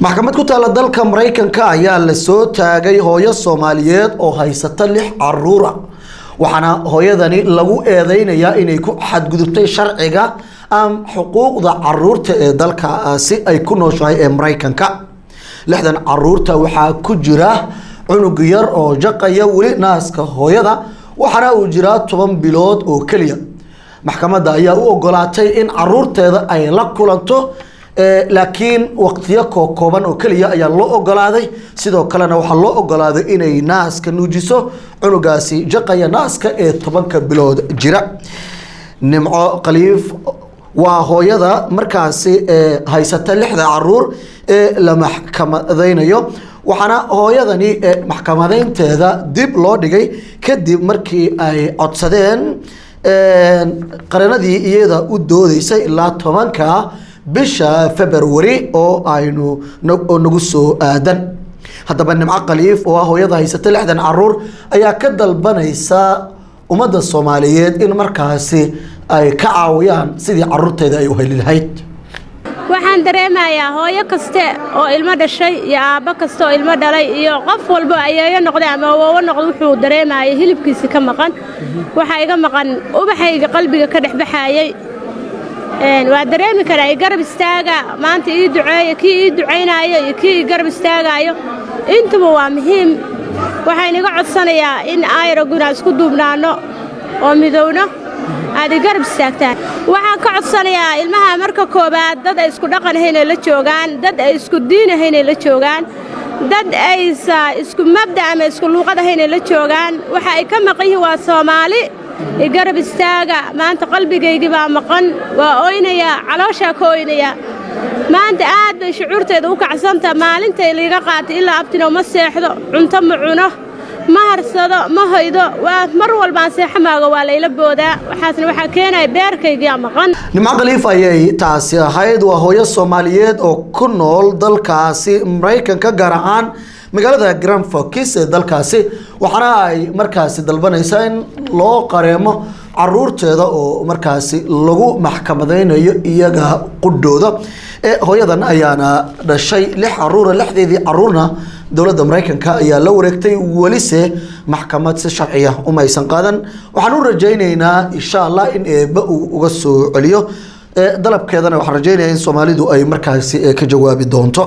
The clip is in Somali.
maxkamad ku taala dalka Mareykanka ayaa la soo taagay hooyo Soomaaliyeed oo haysata 6 caruur ah waxaana hooyadani lagu eedeynayaa inay ku xadgudubtay sharciga am xuquuqda caruurta ee dalka si ay ku nooshahay ee Mareykanka 6 caruurta waxa ku jira cunug yar oo jaqaya wali naaska hooyada waxaana uu jira 10 bilood oo kaliya maxkamadda ayaa u ogolaatay in caruurteeda ay la kulanto laakiin waqtiyo kooban oo kaliya ayaa loo ogolaaday sidoo kalena waxa loo ogolaaday inay naaska nuujiso cunugaasi jaqaya naaska ee 10 bilood jira nimco qaliif waa hooyada markaasi haysata 6 caruur ee la maxkamadeynayo waxaana hooyadani maxkamadeynteeda dib loo dhigay kadib markii ay codsadeen qaranadii iyada u doodeysay ilaa 10 bisha February oo aynu nagu soo aadan haddaba nimco qaliif oo hooyada haysata 6 caruur ayaa ka dalbanaysa ummadda Soomaaliyeed in markaasi ay ka caawiyaan sidii caruurteeda ay u heli lahayd waxaan dareemayaa hooyo kaste oo ilmo dhashay iyo aabba kaste oo ilmo dhalay iyo qof walba ayeeyo noqday ama awoowo noqday wuxuu dareemayaa hilibkiisa ka maqan waxa iga maqan ubaxayga qalbiga ka dhaxbaxayay waa dareemi karaa garab istaaga maanta ii duceeyo kii ii duceynayo iyo kii garab istaagayo intuba waa muhiim waxaan iga codsanayaa in ayraguna isku duubnaano oo midowno aad garab istaagtaan waxaan ka codsanayaa ilmaha marka koobaad dad ay isku dhaqan ahayn la joogaan dad ay isku diin ahayn la joogaan dad ay isku mabda ama isku luqad ahayn la joogaan waxa ay ka maqan waa Soomaali garab istaaga maanta qalbigayga baa maqan waa ooynaya caloosha ka ooynaya maanta aad bay shucuurteeda u kacsanta maalinta liiga qaatay ilaa abtino ma seexdo cunto ma cuno ma harsado ma haydo waa mar walba seexamaaga waa layla boodaa waxaasna waxa keenay beerkayga maqan nimco qaliif ayay taasi ahayd waa hooyo Soomaaliyeed oo ku nool dalkaasi Mareykanka gaar ahaan magaalada Grand Forks ee dalkaasi waxaana ay markaasi dalbanaysaa in loo qareemo caruurteeda oo markaasi lagu maxkamadeynayo iyaga qudhooda hooyadan ayaana dhashay 6 caruur 6deedii caruurna dawladda Mareykanka ayaa la wareegtay walise maxkamad si sharci ah uma aysan qaadan waxaan u rajaynaynaa insha Allah in eeba uu uga soo celiyo dalabkeedana waxaan rajaynayaa in Soomaalidu ay markaasi ka jawaabi doonto